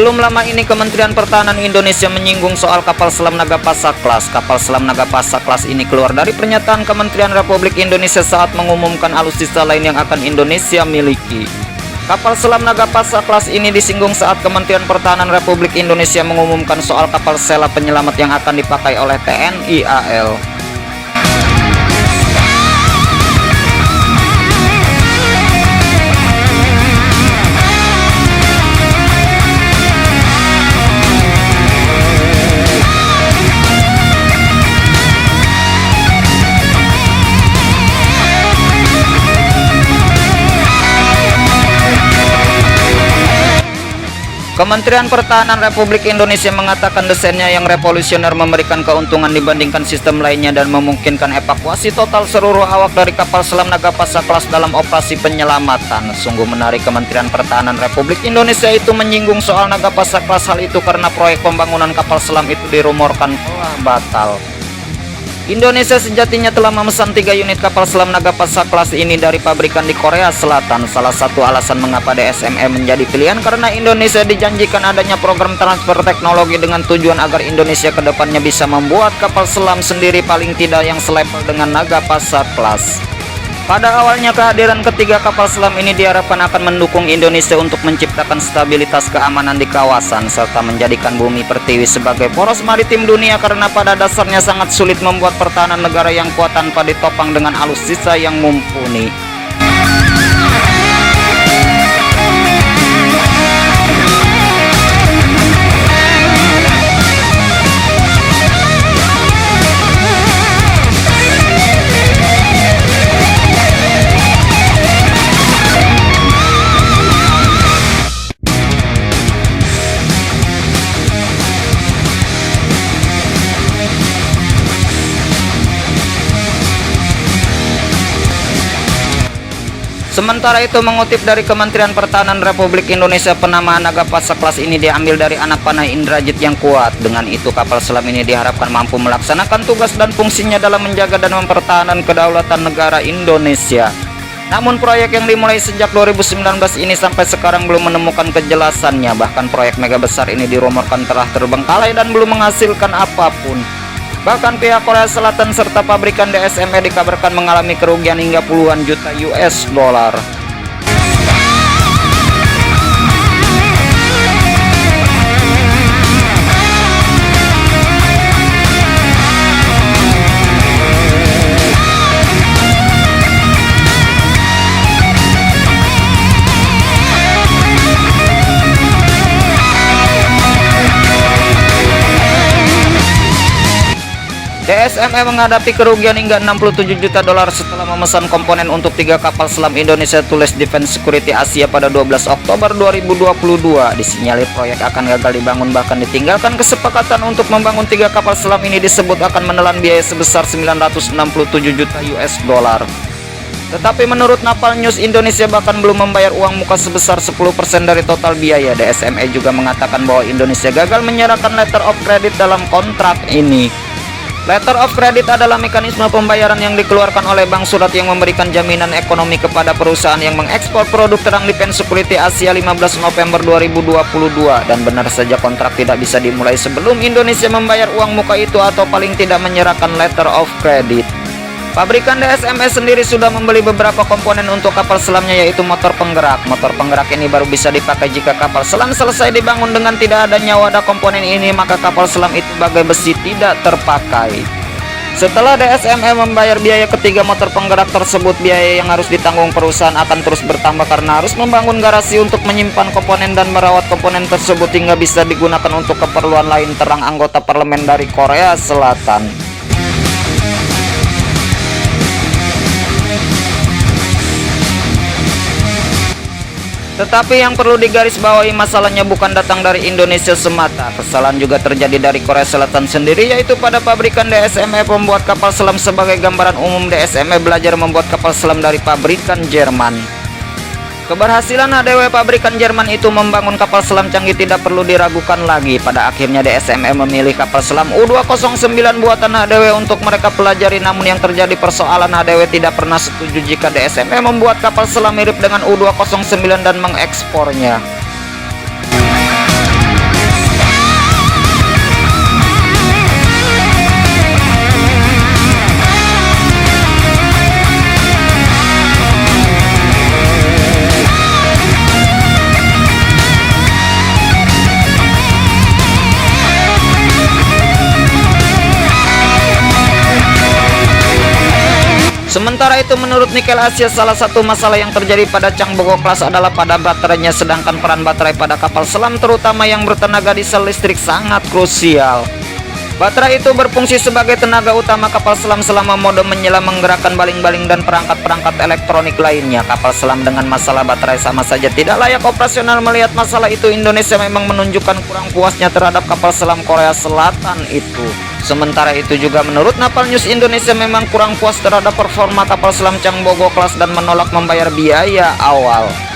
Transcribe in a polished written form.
Belum lama ini Kementerian Pertahanan Indonesia menyinggung soal kapal selam Nagapasa Class. Kapal selam Nagapasa Class ini keluar dari pernyataan Kementerian Republik Indonesia saat mengumumkan alutsista lain yang akan Indonesia miliki. Kapal selam Nagapasa Class ini disinggung saat Kementerian Pertahanan Republik Indonesia mengumumkan soal kapal selam penyelamat yang akan dipakai oleh TNI AL. Kementerian Pertahanan Republik Indonesia mengatakan desainnya yang revolusioner memberikan keuntungan dibandingkan sistem lainnya dan memungkinkan evakuasi total seluruh awak dari kapal selam Nagapasa Class dalam operasi penyelamatan. Sungguh menarik, Kementerian Pertahanan Republik Indonesia itu menyinggung soal Nagapasa Class. Hal itu karena proyek pembangunan kapal selam itu dirumorkan telah batal. Indonesia sejatinya telah memesan 3 unit kapal selam Nagapasa Class ini dari pabrikan di Korea Selatan. Salah satu alasan mengapa DSME menjadi pilihan karena Indonesia dijanjikan adanya program transfer teknologi dengan tujuan agar Indonesia kedepannya bisa membuat kapal selam sendiri paling tidak yang selevel dengan Nagapasa Class. Pada awalnya kehadiran ketiga kapal selam ini diharapkan akan mendukung Indonesia untuk menciptakan stabilitas keamanan di kawasan serta menjadikan bumi pertiwi sebagai poros maritim dunia, karena pada dasarnya sangat sulit membuat pertahanan negara yang kuat tanpa ditopang dengan alutsista yang mumpuni. Sementara itu, mengutip dari Kementerian Pertahanan Republik Indonesia, penamaan Nagapasa Class ini diambil dari anak panah Indrajit yang kuat. Dengan itu, kapal selam ini diharapkan mampu melaksanakan tugas dan fungsinya dalam menjaga dan mempertahankan kedaulatan negara Indonesia. Namun proyek yang dimulai sejak 2019 ini sampai sekarang belum menemukan kejelasannya. Bahkan proyek mega besar ini dirumorkan telah terbengkalai dan belum menghasilkan apapun. Bahkan pihak Korea Selatan serta pabrikan DSME dikabarkan mengalami kerugian hingga puluhan juta US dollar. DSME menghadapi kerugian hingga 67 juta dolar setelah memesan komponen untuk 3 kapal selam Indonesia Thulles Defense Security Asia pada 12 Oktober 2022. Disinyalir proyek akan gagal dibangun, bahkan ditinggalkan kesepakatan untuk membangun 3 kapal selam ini disebut akan menelan biaya sebesar 967 juta US dollar. Tetapi menurut Naval News, Indonesia bahkan belum membayar uang muka sebesar 10% dari total biaya. DSME juga mengatakan bahwa Indonesia gagal menyerahkan letter of credit dalam kontrak ini. Letter of credit adalah mekanisme pembayaran yang dikeluarkan oleh bank, surat yang memberikan jaminan ekonomi kepada perusahaan yang mengekspor produk terang Defense Security Asia 15 November 2022. Dan benar saja kontrak tidak bisa dimulai sebelum Indonesia membayar uang muka itu atau paling tidak menyerahkan letter of credit. Pabrikan DSME sendiri sudah membeli beberapa komponen untuk kapal selamnya, yaitu motor penggerak. Motor penggerak ini baru bisa dipakai jika kapal selam selesai dibangun. Dengan tidak adanya wadah komponen ini, maka kapal selam itu bagai besi tidak terpakai. Setelah DSME membayar biaya ketiga motor penggerak tersebut, biaya yang harus ditanggung perusahaan akan terus bertambah karena harus membangun garasi untuk menyimpan komponen dan merawat komponen tersebut hingga bisa digunakan untuk keperluan lain, terang anggota parlemen dari Korea Selatan. Tetapi yang perlu digarisbawahi, masalahnya bukan datang dari Indonesia semata. Kesalahan juga terjadi dari Korea Selatan sendiri, yaitu pada pabrikan DSME pembuat kapal selam. Sebagai gambaran umum, DSME belajar membuat kapal selam dari pabrikan Jerman. Keberhasilan HDW pabrikan Jerman itu membangun kapal selam canggih tidak perlu diragukan lagi. Pada akhirnya DSME memilih kapal selam U209 buatan HDW untuk mereka pelajari. Namun yang terjadi persoalan, HDW tidak pernah setuju jika DSME membuat kapal selam mirip dengan U209 dan mengekspornya. Sementara itu menurut Nikel Asia, salah satu masalah yang terjadi pada Changbogo Class adalah pada baterainya, sedangkan peran baterai pada kapal selam terutama yang bertenaga diesel listrik sangat krusial. Baterai itu berfungsi sebagai tenaga utama kapal selam selama mode menyelam, menggerakkan baling-baling dan perangkat-perangkat elektronik lainnya. Kapal selam dengan masalah baterai sama saja tidak layak operasional. Melihat masalah itu, Indonesia memang menunjukkan kurang puasnya terhadap kapal selam Korea Selatan itu. Sementara itu juga menurut Naval News, Indonesia memang kurang puas terhadap performa kapal selam Changbogo Class dan menolak membayar biaya awal.